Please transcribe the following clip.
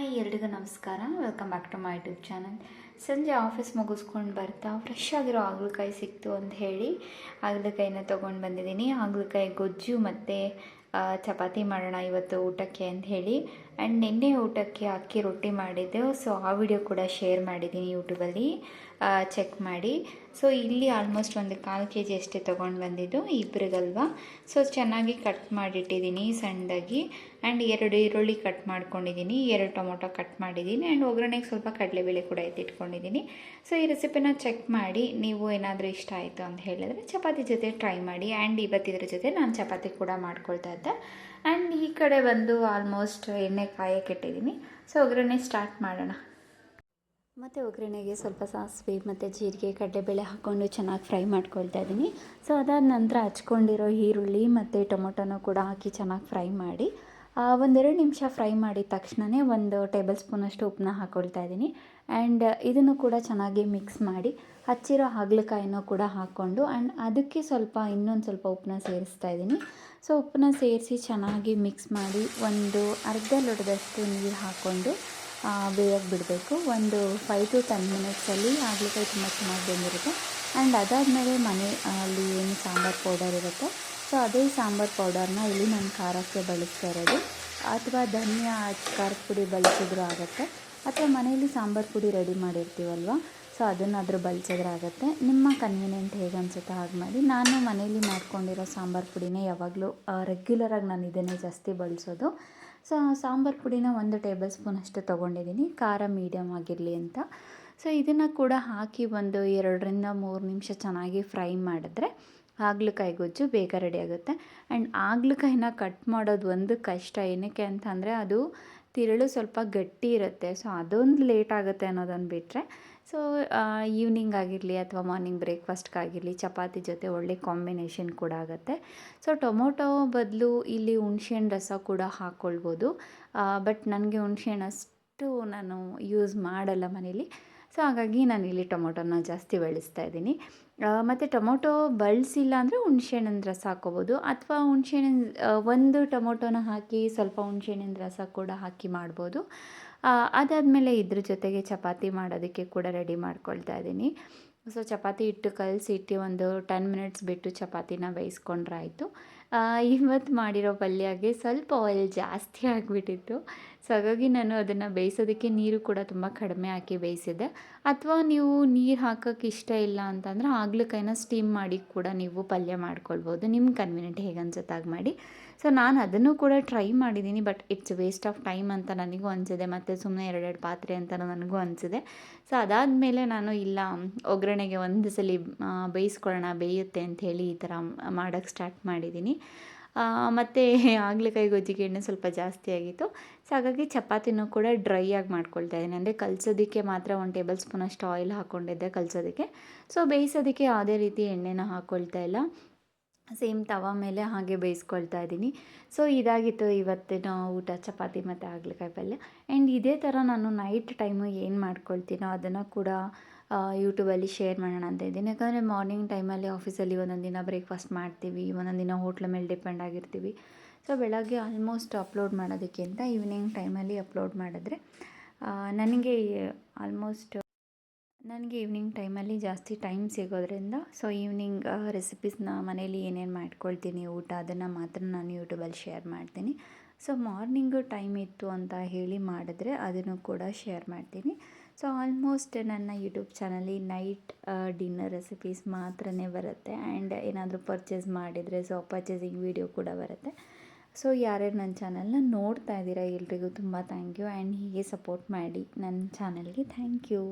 Hi ಎಲ್ರಿಗೂ ನಮಸ್ಕಾರ. Welcome back to my YouTube channel. ಸಂಜೆ ಆಫೀಸ್ ಮುಗಿಸ್ಕೊಂಡು ಬರ್ತಾ ಫ್ರೆಶ್ ಆಗಿರೋ ಹಾಗಲಕಾಯಿ ಸಿಕ್ತು ಅಂತ ಹೇಳಿ ಹಾಗಲಕಾಯಿನ ತೊಗೊಂಡು ಬಂದಿದ್ದೀನಿ. ಹಾಗಲಕಾಯಿ ಗೊಜ್ಜು ಮತ್ತು ಚಪಾತಿ ಮಾಡೋಣ ಇವತ್ತು ಊಟಕ್ಕೆ ಅಂತ ಹೇಳಿ. ಆ್ಯಂಡ್ ನಿನ್ನೆ ಊಟಕ್ಕೆ ಅಕ್ಕಿ ರೊಟ್ಟಿ ಮಾಡಿದ್ದೆ. ಸೊ ಆ ವಿಡಿಯೋ ಕೂಡ ಶೇರ್ ಮಾಡಿದ್ದೀನಿ ಯೂಟ್ಯೂಬಲ್ಲಿ, ಚೆಕ್ ಮಾಡಿ. ಸೊ ಇಲ್ಲಿ ಆಲ್ಮೋಸ್ಟ್ ಒಂದು 1/4 kg ಅಷ್ಟೇ ತೊಗೊಂಡು ಬಂದಿದ್ದು ಇಬ್ಬರಿಗಲ್ವಾ. ಸೊ ಚೆನ್ನಾಗಿ ಕಟ್ ಮಾಡಿಟ್ಟಿದ್ದೀನಿ ಸಣ್ಣದಾಗಿ. ಆ್ಯಂಡ್ 2 ಈರುಳ್ಳಿ ಕಟ್ ಮಾಡ್ಕೊಂಡಿದ್ದೀನಿ, 2 ಟೊಮೊಟೊ ಕಟ್ ಮಾಡಿದ್ದೀನಿ. ಆ್ಯಂಡ್ ಒಗ್ಗರಣೆಗೆ ಸ್ವಲ್ಪ ಕಡಲೆಬೇಳೆ ಕೂಡ ಎತ್ತಿಟ್ಕೊಂಡಿದ್ದೀನಿ. ಸೊ ಈ ರೆಸಿಪಿನ ಚೆಕ್ ಮಾಡಿ, ನೀವು ಏನಾದರೂ ಇಷ್ಟ ಆಯಿತು ಅಂತ ಹೇಳಿದ್ರೆ ಚಪಾತಿ ಜೊತೆ ಟ್ರೈ ಮಾಡಿ. ಆ್ಯಂಡ್ ಇವತ್ತಿದ್ರ ಜೊತೆ ನಾನು ಚಪಾತಿ ಕೂಡ ಮಾಡ್ಕೊಳ್ತಾ ಇದ್ದೆ. ಆ್ಯಂಡ್ ಈ ಕಡೆ ಬಂದು ಆಲ್ಮೋಸ್ಟ್ ಎಣ್ಣೆ ಕಾಯಕ್ಕೆ ಇಟ್ಟಿದ್ದೀನಿ. ಸೊ ಒಗ್ಗರಣೆ ಸ್ಟಾರ್ಟ್ ಮಾಡೋಣ. ಮತ್ತು ಒಗ್ಗರಣೆಗೆ ಸ್ವಲ್ಪ ಸಾಸಿವೆ ಮತ್ತು ಜೀರಿಗೆ ಕಡಲೆಬೇಳೆ ಹಾಕ್ಕೊಂಡು ಚೆನ್ನಾಗಿ ಫ್ರೈ ಮಾಡ್ಕೊಳ್ತಾ ಇದ್ದೀನಿ. ಸೊ ಅದಾದ ನಂತರ ಹಚ್ಕೊಂಡಿರೋ ಈರುಳ್ಳಿ ಮತ್ತು ಟೊಮೊಟೊನೂ ಕೂಡ ಹಾಕಿ ಚೆನ್ನಾಗಿ ಫ್ರೈ ಮಾಡಿ 1-2 ನಿಮಿಷ ಫ್ರೈ ಮಾಡಿದ ತಕ್ಷಣವೇ 1 ಟೇಬಲ್ ಸ್ಪೂನಷ್ಟು ಉಪ್ಪನ್ನ ಹಾಕ್ಕೊಳ್ತಾ ಇದ್ದೀನಿ. ಆ್ಯಂಡ್ ಇದನ್ನು ಕೂಡ ಚೆನ್ನಾಗಿ ಮಿಕ್ಸ್ ಮಾಡಿ ಹಚ್ಚಿರೋ ಹಾಗಲಕಾಯಿನೂ ಕೂಡ ಹಾಕ್ಕೊಂಡು ಆ್ಯಂಡ್ ಅದಕ್ಕೆ ಇನ್ನೊಂದು ಸ್ವಲ್ಪ ಉಪ್ಪನ್ನ ಸೇರಿಸ್ತಾ ಇದ್ದೀನಿ. ಸೊ ಉಪ್ಪನ್ನ ಸೇರಿಸಿ ಚೆನ್ನಾಗಿ ಮಿಕ್ಸ್ ಮಾಡಿ ಒಂದು ಅರ್ಧ ಲೋಟದಷ್ಟು ನೀರು ಹಾಕ್ಕೊಂಡು ಬೇಯಕ್ಕೆ ಬಿಡಬೇಕು. ಒಂದು 5 to 10 ಮಿನಿಟ್ಸಲ್ಲಿ ಹಾಗಲಕಾಯಿ ತುಂಬ ಚೆನ್ನಾಗಿ ಬೆಂದಿರುತ್ತೆ. ಆ್ಯಂಡ್ ಅದಾದಮೇಲೆ ಅಲ್ಲಿ ಏನು ಸಾಂಬಾರು ಪೌಡರ್ ಇರುತ್ತೆ, ಸೊ ಅದೇ ಸಾಂಬಾರು ಪೌಡರ್ನ ಇಲ್ಲಿ ನಾನು ಖಾರಕ್ಕೆ ಬಳಸ್ತಾ ಇರೋದು. ಅಥವಾ ಧನಿಯಾ ಖಾರದ ಪುಡಿ ಬಳಸಿದ್ರೂ ಆಗುತ್ತೆ, ಅಥವಾ ಮನೆಯಲ್ಲಿ ಸಾಂಬಾರು ಪುಡಿ ರೆಡಿ ಮಾಡಿರ್ತೀವಲ್ವ, ಸೊ ಅದನ್ನಾದರೂ ಬಳಸಿದ್ರೆ ಆಗುತ್ತೆ. ನಿಮ್ಮ ಕನ್ವೀನಿಯೆಂಟ್ ಹೇಗೆ ಅನಿಸುತ್ತೆ ಹಾಗೆ ಮಾಡಿ. ನಾನು ಮನೇಲಿ ಮಾಡ್ಕೊಂಡಿರೋ ಸಾಂಬಾರು ಪುಡಿನೇ ಯಾವಾಗಲೂ ರೆಗ್ಯುಲರಾಗಿ ನಾನು ಇದನ್ನೇ ಜಾಸ್ತಿ ಬಳಸೋದು. ಸೊ ಸಾಂಬಾರು ಪುಡಿನ 1 ಟೇಬಲ್ ಸ್ಪೂನಷ್ಟು ತೊಗೊಂಡಿದ್ದೀನಿ, ಖಾರ ಮೀಡಿಯಮ್ ಆಗಿರಲಿ ಅಂತ. ಸೊ ಇದನ್ನು ಕೂಡ ಹಾಕಿ ಒಂದು 2-3 ನಿಮಿಷ ಚೆನ್ನಾಗಿ ಫ್ರೈ ಮಾಡಿದ್ರೆ ಹಾಗಲಕಾಯಿ ಗೊಜ್ಜು ಬೇಗ ರೆಡಿ ಆಗುತ್ತೆ. ಆ್ಯಂಡ್ ಹಾಗಲಕಾಯಿನ ಕಟ್ ಮಾಡೋದು ಒಂದು ಕಷ್ಟ. ಏನಕ್ಕೆ ಅಂತಂದರೆ ಅದು ತಿರುಳು ಸ್ವಲ್ಪ ಗಟ್ಟಿ ಇರುತ್ತೆ. ಸೊ ಅದೊಂದು ಲೇಟ್ ಆಗುತ್ತೆ ಅನ್ನೋದನ್ನು ಬಿಟ್ಟರೆ, ಸೊ ಈವ್ನಿಂಗ್ ಆಗಿರಲಿ ಅಥವಾ ಮಾರ್ನಿಂಗ್ ಬ್ರೇಕ್ಫಾಸ್ಟ್ಗಾಗಿರಲಿ ಚಪಾತಿ ಜೊತೆ ಒಳ್ಳೆ ಕಾಂಬಿನೇಷನ್ ಕೂಡ ಆಗುತ್ತೆ. ಸೊ ಟೊಮೊಟೊ ಬದಲು ಇಲ್ಲಿ ಹುಣ್ಸೆಹಣ್ಣು ರಸ ಕೂಡ ಹಾಕ್ಕೊಳ್ಬೋದು. ಬಟ್ ನನಗೆ ಹುಣ್ಸೆಹಣ್ಣು ಅಷ್ಟು ನಾನು ಯೂಸ್ ಮಾಡಲ್ಲ ಮನೇಲಿ. ಸೊ ಹಾಗಾಗಿ ನಾನು ಇಲ್ಲಿ ಟೊಮೊಟೊನ ಜಾಸ್ತಿ ಬಳಸ್ತಾ ಇದ್ದೀನಿ. ಮತ್ತು ಟೊಮೊಟೊ ಬಳಸಿಲ್ಲ ಅಂದರೆ ಹುಣ್ಸೆಹಣ್ಣಿನ ರಸ ಹಾಕ್ಕೋಬೋದು, ಅಥವಾ ಒಂದು ಟೊಮೊಟೊನ ಹಾಕಿ ಸ್ವಲ್ಪ ಹುಣ್ಸೆಹಣ್ಣಿನ ರಸ ಕೂಡ ಹಾಕಿ ಮಾಡ್ಬೋದು. ಅದಾದಮೇಲೆ ಇದ್ರ ಜೊತೆಗೆ ಚಪಾತಿ ಮಾಡೋದಕ್ಕೆ ಕೂಡ ರೆಡಿ ಮಾಡ್ಕೊಳ್ತಾ ಇದ್ದೀನಿ. ಸೊ ಚಪಾತಿ ಹಿಟ್ಟು ಕಲಸಿಟ್ಟು ಒಂದು 10 ಮಿನಿಟ್ಸ್ ಬಿಟ್ಟು ಚಪಾತಿನ ಬೇಯಿಸ್ಕೊಂಡ್ರೆ ಆಯಿತು. ಇವತ್ತು ಮಾಡಿರೋ ಪಲ್ಯಗೆ ಸ್ವಲ್ಪ ಆಯಿಲ್ ಜಾಸ್ತಿ ಆಗಿಬಿಟ್ಟಿತ್ತು. ಸೊ ಹಾಗಾಗಿ ನಾನು ಅದನ್ನು ಬೇಯಿಸೋದಕ್ಕೆ ನೀರು ಕೂಡ ತುಂಬ ಕಡಿಮೆ ಹಾಕಿ ಬೇಯಿಸಿದ್ದೆ. ಅಥವಾ ನೀವು ನೀರು ಹಾಕೋಕ್ಕೆ ಇಷ್ಟ ಇಲ್ಲ ಅಂತಂದರೆ ಹಾಗಲಕಾಯಿನ ಸ್ಟೀಮ್ ಮಾಡಿ ಕೂಡ ನೀವು ಪಲ್ಯ ಮಾಡ್ಕೊಳ್ಬೋದು. ನಿಮ್ಮ ಕನ್ವೀನಿಯೆಂಟ್ ಹೇಗೆ ಅನ್ಸುತ್ತೆ ಹಾಗೆ ಮಾಡಿ. ಸೊ ನಾನು ಅದನ್ನು ಕೂಡ ಟ್ರೈ ಮಾಡಿದ್ದೀನಿ, but it's waste of time ಅಂತ ನನಗೂ ಅನಿಸಿದೆ, ಮತ್ತು ಸುಮ್ಮನೆ 2 ಪಾತ್ರೆ ಅಂತಲೂ ನನಗೂ ಅನಿಸಿದೆ. ಸೊ ಅದಾದಮೇಲೆ ನಾನು ಇಲ್ಲ ಒಗ್ಗರಣೆಗೆ ಒಂದು ಸಲ ಬೇಯಿಸ್ಕೊಳ್ಳೋಣ, ಬೇಯುತ್ತೆ ಅಂಥೇಳಿ ಈ ಥರ ಮಾಡೋಕ್ಕೆ ಸ್ಟಾರ್ಟ್ ಮಾಡಿದ್ದೀನಿ. ಮತ್ತು ಹಾಗಲಕಾಯಿ ಗೊಜ್ಜಿಗೆ ಎಣ್ಣೆ ಸ್ವಲ್ಪ ಜಾಸ್ತಿ ಆಗಿತ್ತು. ಸೊ ಹಾಗಾಗಿ ಚಪಾತಿನೂ ಕೂಡ ಡ್ರೈ ಆಗಿ ಮಾಡ್ಕೊಳ್ತಾ ಇದ್ದೀನಿ. ಅಂದರೆ ಕಲಸೋದಕ್ಕೆ ಮಾತ್ರ 1 ಟೇಬಲ್ ಸ್ಪೂನಷ್ಟು ಆಯಿಲ್ ಹಾಕ್ಕೊಂಡಿದ್ದೆ ಕಲಸೋದಕ್ಕೆ. ಸೊ ಬೇಯಿಸೋದಕ್ಕೆ ಯಾವುದೇ ರೀತಿ ಎಣ್ಣೆನ ಹಾಕ್ಕೊಳ್ತಾ ಇಲ್ಲ, ಸೇಮ್ ತವ ಮೇಲೆ ಹಾಗೆ ಬೇಯಿಸ್ಕೊಳ್ತಾ ಇದ್ದೀನಿ. ಸೊ ಇದಾಗಿತ್ತು ಇವತ್ತಿನ ಊಟ, ಚಪಾತಿ ಮತ್ತು ಹಾಗಲಕಾಯಿ ಪಲ್ಯ. ಆ್ಯಂಡ್ ಇದೇ ಥರ ನಾನು ನೈಟ್ ಟೈಮು ಏನು ಮಾಡ್ಕೊಳ್ತೀನೋ ಅದನ್ನು ಕೂಡ ಯೂಟ್ಯೂಬಲ್ಲಿ ಶೇರ್ ಮಾಡೋಣ ಅಂತ ಇದ್ದೀನಿ. ಯಾಕಂದರೆ ಮಾರ್ನಿಂಗ್ ಟೈಮಲ್ಲಿ ಆಫೀಸಲ್ಲಿ ಒಂದೊಂದು ದಿನ ಬ್ರೇಕ್ಫಾಸ್ಟ್ ಮಾಡ್ತೀವಿ, ಒಂದೊಂದು ದಿನ ಹೋಟ್ಲ ಮೇಲೆ ಡಿಪೆಂಡ್ ಆಗಿರ್ತೀವಿ. ಸೊ ಬೆಳಗ್ಗೆ ಆಲ್ಮೋಸ್ಟ್ ಅಪ್ಲೋಡ್ ಮಾಡೋದಕ್ಕಿಂತ ಈವ್ನಿಂಗ್ ಟೈಮಲ್ಲಿ ಅಪ್ಲೋಡ್ ಮಾಡಿದ್ರೆ ನನಗೆ ಈವ್ನಿಂಗ್ ಟೈಮಲ್ಲಿ ಜಾಸ್ತಿ ಟೈಮ್ ಸಿಗೋದ್ರಿಂದ, ಸೊ ಈವ್ನಿಂಗ್ ರೆಸಿಪೀಸ್ನ ಮನೇಲಿ ಏನೇನು ಮಾಡ್ಕೊಳ್ತೀನಿ ಊಟ ಅದನ್ನು ಮಾತ್ರ ನಾನು ಯೂಟ್ಯೂಬಲ್ಲಿ ಶೇರ್ ಮಾಡ್ತೀನಿ. ಸೊ ಮಾರ್ನಿಂಗು ಟೈಮ್ ಇತ್ತು ಅಂತ ಹೇಳಿ ಮಾಡಿದ್ರೆ ಅದನ್ನು ಕೂಡ ಶೇರ್ ಮಾಡ್ತೀನಿ. ಸೊ ಆಲ್ಮೋಸ್ಟ್ ನನ್ನ ಯೂಟ್ಯೂಬ್ ಚಾನಲ್ಲಿ ನೈಟ್ ಡಿನ್ನರ್ ರೆಸಿಪೀಸ್ ಮಾತ್ರನೇ ಬರುತ್ತೆ. ಆ್ಯಂಡ್ ಏನಾದರೂ ಪರ್ಚೇಸ್ ಮಾಡಿದರೆ ಸೊ ಪರ್ಚೇಸಿಂಗ್ ವಿಡಿಯೋ ಕೂಡ ಬರುತ್ತೆ. ಸೊ ಯಾರ್ಯಾರು ನನ್ನ ಚಾನಲ್ನ ನೋಡ್ತಾ ಇದ್ದೀರಾ ಎಲ್ರಿಗೂ ತುಂಬ ಥ್ಯಾಂಕ್ ಯು. ಆ್ಯಂಡ್ ಹೀಗೆ ಸಪೋರ್ಟ್ ಮಾಡಿ ನನ್ನ ಚಾನಲ್ಗೆ. Thank you.